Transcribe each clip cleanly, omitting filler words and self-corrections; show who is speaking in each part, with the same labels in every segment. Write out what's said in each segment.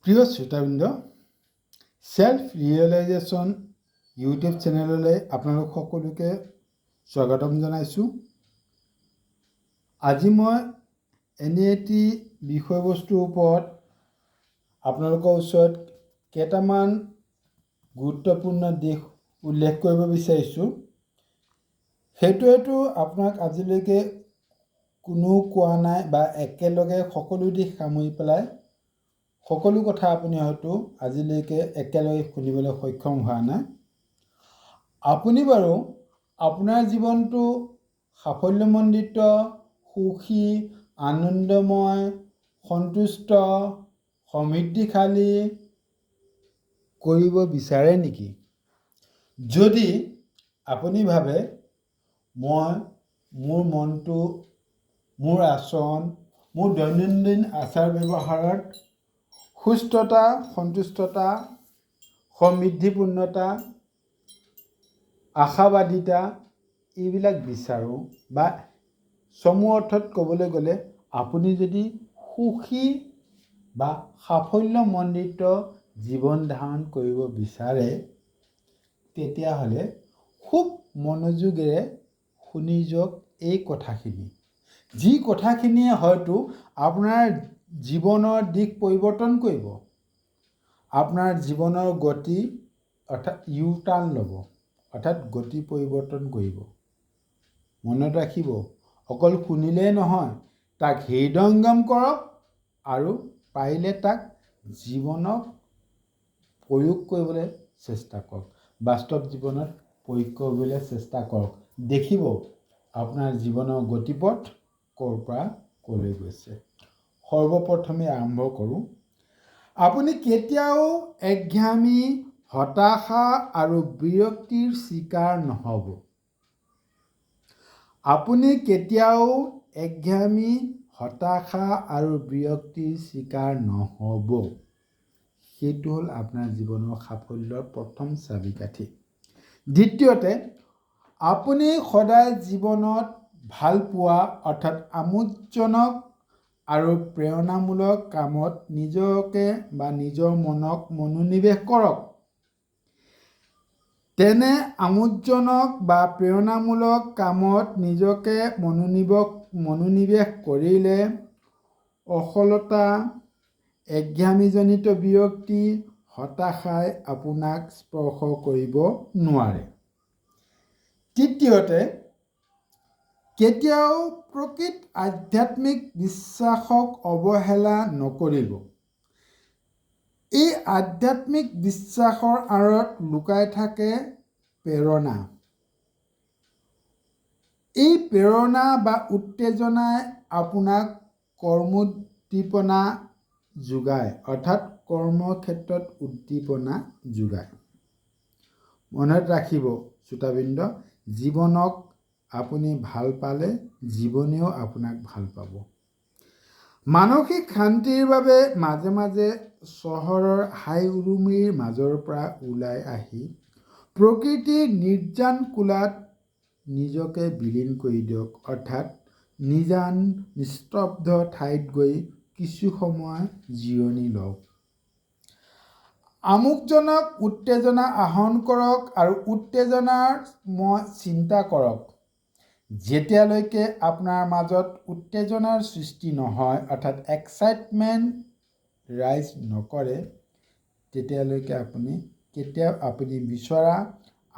Speaker 1: প্ৰিয় শ্ৰোতাবৃন্দ, self realisation YouTube চেনেললৈ আপোনালোক সকলোকে স্বাগতম জনাইছোঁ। আজি মই এনে এটি বিষয়বস্তুৰ ওপৰত আপোনালোকৰ ওচৰত কেইটামান গুৰুত্বপূৰ্ণ দিশ উল্লেখ কৰিব বিচাৰিছোঁ। সেইটোৱেতো আপোনাক আজিলৈকে কোনো কোৱা নাই বা একেলগে সকলো দিশ সামৰি পেলাই সকলো কথা আপুনি হয়তো আজিলৈকে একেলগে শুনিবলৈ সক্ষম হোৱা নাই। আপুনি বাৰু আপোনাৰ জীৱনটো সাফল্যমণ্ডিত, সুখী, আনন্দময়, সন্তুষ্ট, সমৃদ্ধিশালী কৰিব বিচাৰে নেকি? যদি আপুনি ভাবে মই মোৰ মনটো, মোৰ আচৰণ, মোৰ দৈনন্দিন আচাৰ ব্যৱহাৰত সুস্থতা, সন্তুষ্টতা, সমৃদ্ধিপূৰ্ণতা, আশাবাদিতা এইবিলাক বিচাৰোঁ, বা চমু অৰ্থত ক'বলৈ গ'লে আপুনি যদি সুখী বা সাফল্যমণ্ডিত জীৱন ধাৰণ কৰিব বিচাৰে, তেতিয়াহ'লে খুব মনোযোগেৰে শুনি যাওক এই কথাখিনি। যি কথাখিনিয়ে হয়তো আপোনাৰ জীৱনৰ দিশ পৰিৱৰ্তন কৰিব, আপোনাৰ জীৱনৰ গতি অৰ্থাৎ ইউ টাৰ্ণ ল'ব, অৰ্থাৎ গতি পৰিৱৰ্তন কৰিব। মনত ৰাখিব, অকল শুনিলেই নহয়, তাক হৃদয়ংগম কৰক আৰু পাৰিলে তাক জীৱনত প্ৰয়োগ কৰিবলৈ চেষ্টা কৰক, বাস্তৱ জীৱনত প্ৰয়োগ কৰিবলৈ চেষ্টা কৰক। দেখিব আপোনাৰ জীৱনৰ গতিপথ ক'ৰ পৰা ক'লৈ গৈছে। সৰ্বপ্ৰথমে আৰম্ভ কৰোঁ। আপুনি কেতিয়াও একঘামি, হতাশা আৰু বিৰক্তিৰ চিকাৰ নহ'ব। আপুনি কেতিয়াও একঘামি, হতাশা আৰু বিৰক্তিৰ চিকাৰ নহ'ব। সেইটো হ'ল আপোনাৰ জীৱনৰ সাফল্যৰ প্ৰথম চাবিকাঠি। দ্বিতীয়তে, আপুনি সদায় জীৱনত ভাল পোৱা অৰ্থাৎ আমোদজনক আৰু প্ৰেৰণামূলক কামত নিজকে বা নিজৰ মনক মনোনিৱেশ কৰক। তেনে আমোদজনক বা প্ৰেৰণামূলক কামত নিজকে মনোনিৱেশ কৰিলে অসলতা, একঘামিজনিত বিৰক্তি, হতাশাই আপোনাক স্পৰ্শ কৰিব নোৱাৰে। তৃতীয়তে, কেতিয়াও প্ৰকৃত আধ্যাত্মিক বিশ্বাসক অৱহেলা নকৰিব। এই আধ্যাত্মিক বিশ্বাসৰ আঁৰত লুকাই থাকে প্ৰেৰণা। এই প্ৰেৰণা বা উত্তেজনাই আপোনাক কৰ্মোদ্দীপনা যোগায়, অৰ্থাৎ কৰ্মক্ষেত্ৰত উদ্দীপনা যোগায়। মনত ৰাখিব শ্ৰোতাবৃন্দ, জীৱনক আপুনি ভাল পালে জীৱনেও আপোনাক ভাল পাব। মানসিক শান্তিৰ বাবে মাজে মাজে চহৰৰ হাই উৰুমিৰ মাজৰ পৰা ওলাই আহি প্ৰকৃতিৰ নিৰ্জন কোলাত নিজকে বিলীন কৰি দিয়ক, অৰ্থাৎ নিজান নিস্তব্ধ ঠাইত গৈ কিছু সময় জিৰণি লওক। আমোদজনক উত্তেজনা আহৰণ কৰক আৰু উত্তেজনাময় চিন্তা কৰক। যেতিয়ালৈকে আপোনাৰ মাজত উত্তেজনাৰ সৃষ্টি নহয়, অৰ্থাৎ এক্সাইটমেণ্ট ৰাইজ নকৰে, তেতিয়ালৈকে কেতিয়াও আপুনি বিচৰা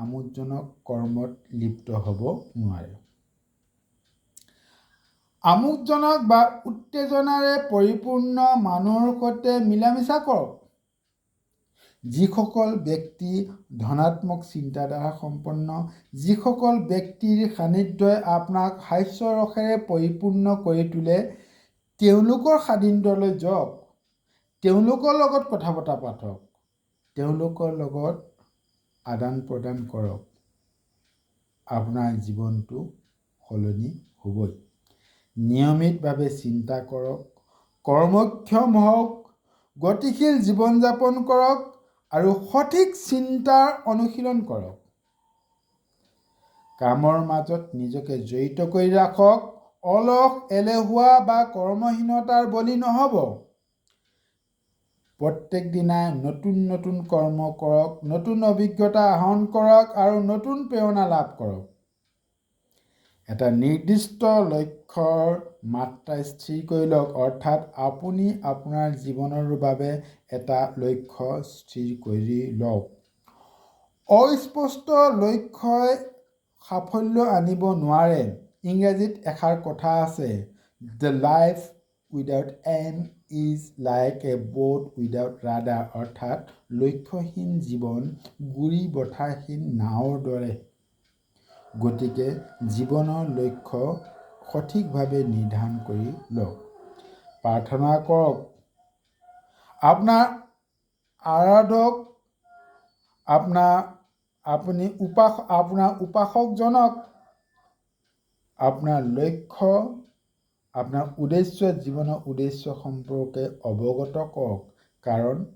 Speaker 1: আমোদজনক কৰ্মত লিপ্ত হ'ব নোৱাৰে। আমোদজনক বা উত্তেজনাৰে পৰিপূৰ্ণ মানুহৰ সৈতে মিলা মিছা কৰক। যিসকল ব্যক্তি ধনাত্মক চিন্তাধাৰা সম্পন্ন, যিসকল ব্যক্তিৰ সান্নিধ্যই আপোনাক হাস্যৰসেৰে পৰিপূৰ্ণ কৰি তোলে, তেওঁলোকৰ সান্নিধ্যলৈ যাওক, তেওঁলোকৰ লগত কথা বতৰা পাতক, তেওঁলোকৰ লগত আদান প্ৰদান কৰক। আপোনাৰ জীৱনটো সলনি হ'বই। নিয়মিতভাৱে চিন্তা কৰক, কৰ্মক্ষম হওক, গতিশীল জীৱন যাপন কৰক আৰু সঠিক চিন্তাৰ অনুশীলন কৰক। কামৰ মাজত নিজকে জড়িত কৰি ৰাখক। অলস, এলেহুৱা বা কৰ্মহীনতাৰ বলি নহ'ব। প্ৰত্যেক দিনাই নতুন নতুন কৰ্ম কৰক, নতুন অভিজ্ঞতা আহৰণ কৰক আৰু নতুন প্ৰেৰণা লাভ কৰক। এটা নিৰ্দিষ্ট লক্ষ্যৰ মাত্ৰা স্থিৰ কৰি লওক, অৰ্থাৎ আপুনি আপোনাৰ জীৱনৰ বাবে এটা লক্ষ্য স্থিৰ কৰি লওক। অস্পষ্ট লক্ষ্যই সাফল্য আনিব নোৱাৰে। ইংৰাজীত এষাৰ কথা আছে, "The life without aim is like a boat without rudder", অৰ্থাৎ লক্ষ্যহীন জীৱন গুৰি বঠাহীন নাওৰ দৰে। গতিকে জীৱনৰ লক্ষ্য সঠিকভাৱে নিৰ্ধাৰণ কৰি লওক। প্ৰাৰ্থনা কৰক। আপোনাৰ আৰাধক, আপোনাৰ উপাসকজনক আপোনাৰ লক্ষ্য, আপোনাৰ উদ্দেশ্য, জীৱনৰ উদ্দেশ্য সম্পৰ্কে অৱগত কৰক। কাৰণ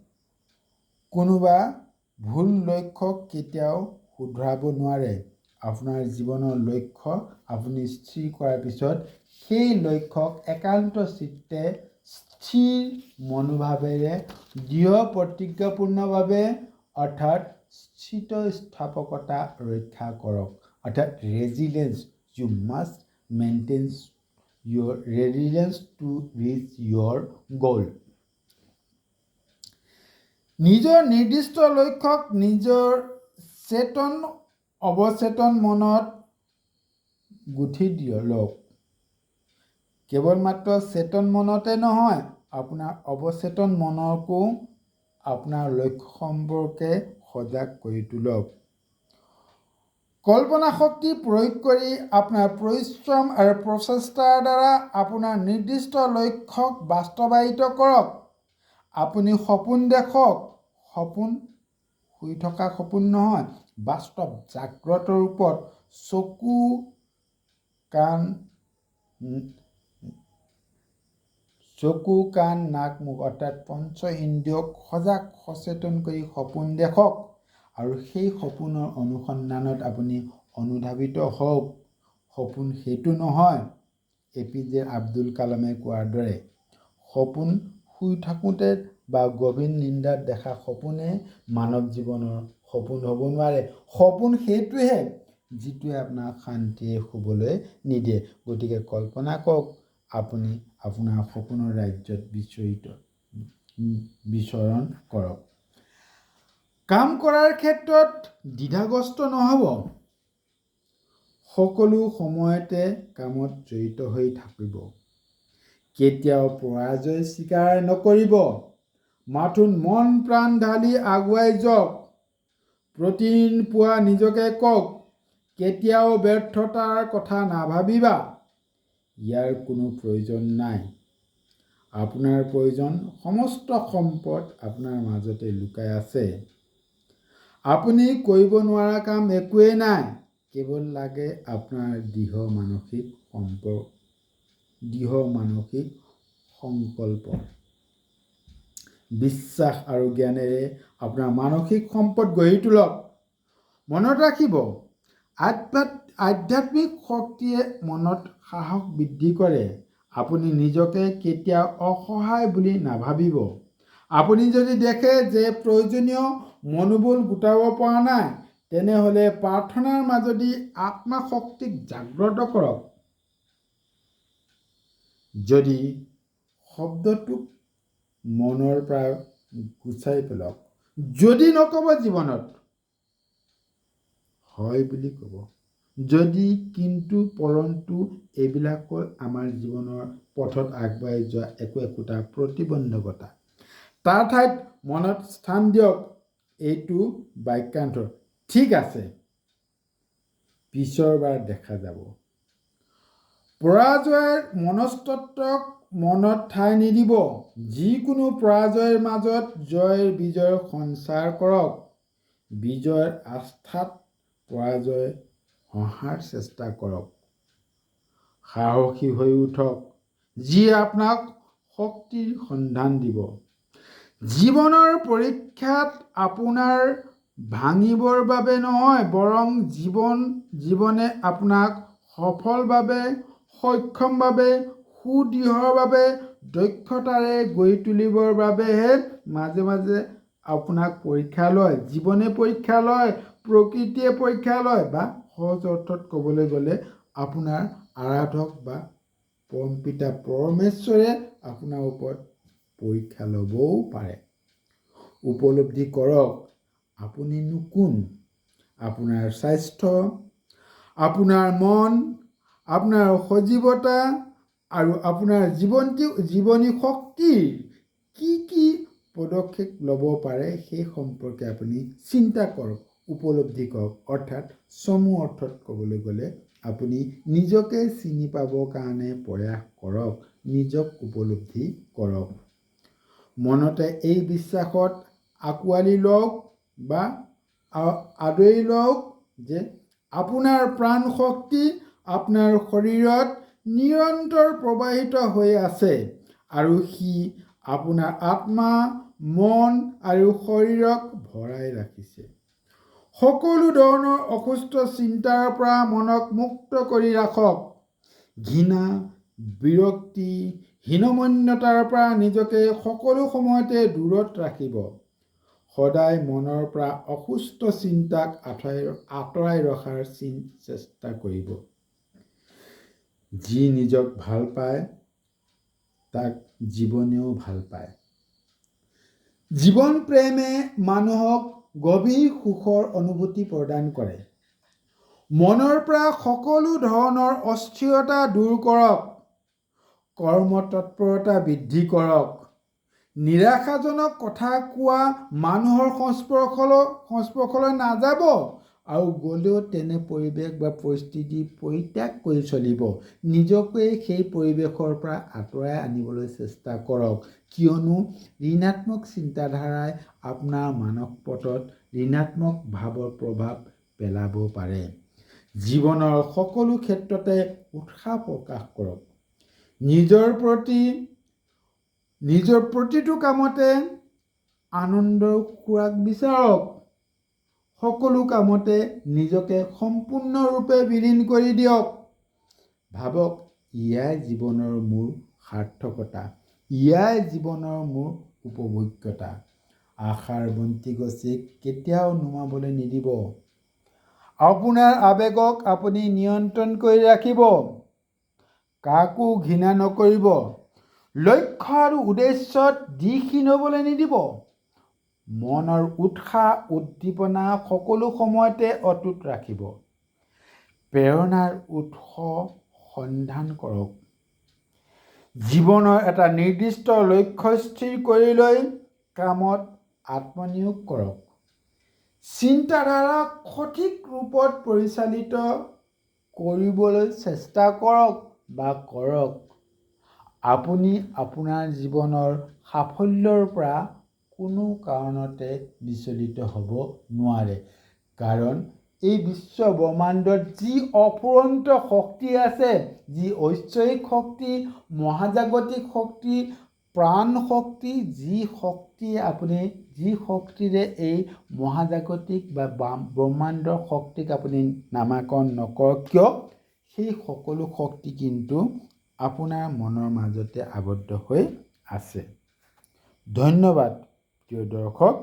Speaker 1: কোনোবা ভুল লক্ষ্যক কেতিয়াও শুধৰাব নোৱাৰে। আপোনাৰ জীৱনৰ লক্ষ্য আপুনি স্থিৰ কৰাৰ পিছত সেই লক্ষ্যক একান্ত চিত্তে স্থিৰ মনোভাৱেৰে দৃঢ় প্ৰতিজ্ঞাপূৰ্ণভাৱে অৰ্থাৎ স্থিতস্থাপকতা ৰক্ষা কৰক। অৰ্থাৎ resilience, you must maintain your resilience to reach your goal. নিজৰ নিৰ্দিষ্ট লক্ষ্যক নিজৰ চেতন অৱচেতন মনত গুঠি লওক। কেৱল মাত্ৰ চেতন মনতে নহয়, আপোনাৰ অৱচেতন মনকো আপোনাৰ লক্ষ্য সম্পৰ্কে সজাগ কৰি তোলক। কল্পনা শক্তি প্ৰয়োগ কৰি আপোনাৰ পৰিশ্ৰম আৰু প্ৰচেষ্টাৰ দ্বাৰা আপোনাৰ নিৰ্দিষ্ট লক্ষ্যক বাস্তৱায়িত কৰক। আপুনি সপোন দেখক। সপোন শুই থকা সপোন নহয়, বাস্তৱ জাগ্ৰত ৰূপত চকু কাণ নাক মুখ অৰ্থাৎ পঞ্চ ইন্দ্ৰিয়ক সজাগ সচেতন কৰি সপোন দেখক আৰু সেই সপোনৰ অনুসন্ধানত আপুনি অনুধাৱিত হওক। সপোন সেইটো নহয়, APJ আব্দুল কালামে কোৱাৰ দৰে, সপোন শুই থাকোঁতে বা গভীৰ নিন্দাত দেখা সপোনে মানৱ জীৱনৰ সপোন হ'ব নোৱাৰে। সপোন সেইটোহে যিটোৱে আপোনাক শান্তিৰে শুবলৈ নিদিয়ে। গতিকে কল্পনা কৰক আপুনি আপোনাৰ সপোনৰ ৰাজ্যত বিচৰণ কৰক। কাম কৰাৰ ক্ষেত্ৰত দ্বিধাগ্ৰস্ত নহ'ব। সকলো সময়তে কামত জড়িত হৈ থাকিব। কেতিয়াও পৰাজয় স্বীকাৰ নকৰিব। মাথোন মন প্ৰাণ ঢালি আগুৱাই যাওক। প্ৰতিদিন পুৱা নিজকে কওক, কেতিয়াও ব্যৰ্থতাৰ কথা নাভাবিবা। ইয়াৰ কোনো প্ৰয়োজন নাই। আপোনাৰ প্ৰয়োজন সমস্ত সম্পদ আপোনাৰ মাজতে লুকাই আছে। আপুনি কৰিব নোৱাৰা কাম একোৱেই নাই। কেৱল লাগে আপোনাৰ দৃঢ় মানসিক সংকল্প। বিশ্বাস আৰু জ্ঞানেৰে আপোনাৰ মানসিক সম্পদ গঢ়ি তোলক। মনত ৰাখিব, আধ্যাত্মিক শক্তিয়ে মনত সাহস বৃদ্ধি কৰে। আপুনি নিজকে কেতিয়াও অসহায় বুলি নাভাবিব। আপুনি যদি দেখে যে প্ৰয়োজনীয় মনোবল গোটাব পৰা নাই, তেনেহ'লে প্ৰাৰ্থনাৰ মাজেদি আত্মাশক্তিক জাগ্ৰত কৰক। যদি শব্দটোক মনৰ পৰা গুচাই পেলাওক। যদি নক'ব জীৱনত হয় বুলি ক'ব। যদি কিন্তু পৰন্তু এইবিলাকৈ আমাৰ জীৱনৰ পথত আগবাঢ়ি যোৱা একোটা প্ৰতিবন্ধকতা। তাৰ ঠাইত মনত স্থান দিয়ক এইটো বাক্যাংশ, ঠিক আছে, পিছৰবাৰ দেখা যাব। পৰাজয়ৰ মনস্তত্বক মনত ঠাই নিদিব। যিকোনো পৰাজয়ৰ মাজত জয়ৰ বিজয়ৰ সঞ্চাৰ কৰক। বিজয়ৰ আস্থাত পৰাজয় হহাৰ চেষ্টা কৰক। সাহসী হৈ উঠক, যিয়ে আপোনাক শক্তিৰ সন্ধান দিব। জীৱনৰ পৰীক্ষাত আপোনাৰ ভাঙিবৰ বাবে নহয়, বৰং জীৱনে আপোনাক সফলভাৱে, সক্ষমভাৱে, সুদৃঢ়ভাৱে, দক্ষতাৰে গঢ়ি তুলিবৰ বাবেহে মাজে মাজে আপোনাক পৰীক্ষা লয়, জীৱনে পৰীক্ষা লয়, প্ৰকৃতিয়ে পৰীক্ষা লয়, বা সহজ অৰ্থত ক'বলৈ গ'লে আপোনাৰ আৰাধক বা পৰমপিতা পৰমেশ্বৰে আপোনাৰ ওপৰত পৰীক্ষা ল'বও পাৰে। উপলব্ধি কৰক আপুনিনো কোন। আপোনাৰ স্বাস্থ্য, আপোনাৰ মন, আপোনাৰ সজীৱতা আৰু আপোনাৰ জীৱনী শক্তিৰ কি পদক্ষেপ ল'ব পাৰে সেই সম্পৰ্কে আপুনি চিন্তা কৰক, উপলব্ধি কৰক। অৰ্থাৎ চমু অৰ্থত ক'বলৈ গ'লে আপুনি নিজকে চিনি পাবৰ কাৰণে প্ৰয়াস কৰক, নিজক উপলব্ধি কৰক। মনতে এই বিশ্বাসত আঁকোৱালি লওক বা আদৰি লওক যে আপোনাৰ প্ৰাণ শক্তি আপোনাৰ শৰীৰত নিৰন্তৰ প্ৰবাহিত হৈ আছে আৰু সি আপোনাৰ আত্মা, মন আৰু শৰীৰক ভৰাই ৰাখিছে। সকলো ধৰণৰ অসুস্থ চিন্তাৰ পৰা মনক মুক্ত কৰি ৰাখক। ঘৃণা, বিৰক্তি, হীনমন্যতাৰ পৰা নিজকে সকলো সময়তে দূৰত ৰাখিব। সদায় মনৰ পৰা অসুস্থ চিন্তাক আঁতৰাই ৰখাৰ চেষ্টা কৰিব। যি নিজক ভাল পায় তাক জীৱনেও ভাল পায়। জীৱন প্ৰেমে মানুহক গভীৰ সুখৰ অনুভূতি প্ৰদান কৰে। মনৰ পৰা সকলো ধৰণৰ অস্থিৰতা দূৰ কৰক। কৰ্মতৎপৰতা বৃদ্ধি কৰক। নিৰাশাজনক কথা কোৱা মানুহৰ সংস্পৰ্শলৈ নাযাব আৰু গ'লেও তেনে পৰিৱেশ বা পৰিস্থিতি পৰিত্যাগ কৰি চলিব। নিজকে সেই পৰিৱেশৰ পৰা আঁতৰাই আনিবলৈ চেষ্টা কৰক, কিয়নো ঋণাত্মক চিন্তাধাৰাই আপোনাৰ মানস পটত ঋণাত্মক ভাৱৰ প্ৰভাৱ পেলাব পাৰে। জীৱনৰ সকলো ক্ষেত্ৰতে উৎসাহ প্ৰকাশ কৰক। নিজৰ প্ৰতিটো কামতে আনন্দৰ খোৰাক বিচাৰক। সকলো কামতে নিজকে সম্পূৰ্ণৰূপে বিলীন কৰি দিয়ক। ভাবক, ইয়াই জীৱনৰ মোৰ সাৰ্থকতা, ইয়াই জীৱনৰ মোৰ উপভোগ্যতা। আশাৰ বন্তি গছি কেতিয়াও নুমাবলৈ নিদিব। আপোনাৰ আৱেগক আপুনি নিয়ন্ত্ৰণ কৰি ৰাখিব। কাকো ঘৃণা নকৰিব। লক্ষ্য আৰু উদ্দেশ্যত দিশহীন হ'বলৈ নিদিব। মনৰ উৎসাহ, উদ্দীপনা সকলো সময়তে অটুট ৰাখিব। প্ৰেৰণাৰ উৎস সন্ধান কৰক। জীৱনৰ এটা নিৰ্দিষ্ট লক্ষ্য স্থিৰ কৰি লৈ কামত আত্মনিয়োগ কৰক। চিন্তাধাৰাক সঠিক ৰূপত পৰিচালিত কৰিবলৈ চেষ্টা কৰক। আপুনি আপোনাৰ জীৱনৰ সাফল্যৰ পৰা কোনো কাৰণতে বিচলিত হ'ব নোৱাৰে, কাৰণ এই বিশ্ব ব্ৰহ্মাণ্ডত যি অফুৰন্ত শক্তি আছে, যি ঐশ্বৰিক শক্তি, মহাজাগতিক শক্তি, প্ৰাণ শক্তি, যি শক্তিৰে এই মহাজাগতিক বা ব্ৰহ্মাণ্ডৰ শক্তিক আপুনি নামাকৰণ নকৰক কিয়, সেই সকলো শক্তি কিন্তু আপোনাৰ মনৰ মাজতে আবদ্ধ হৈ আছে। ধন্যবাদ প্ৰিয় দৰ্শক।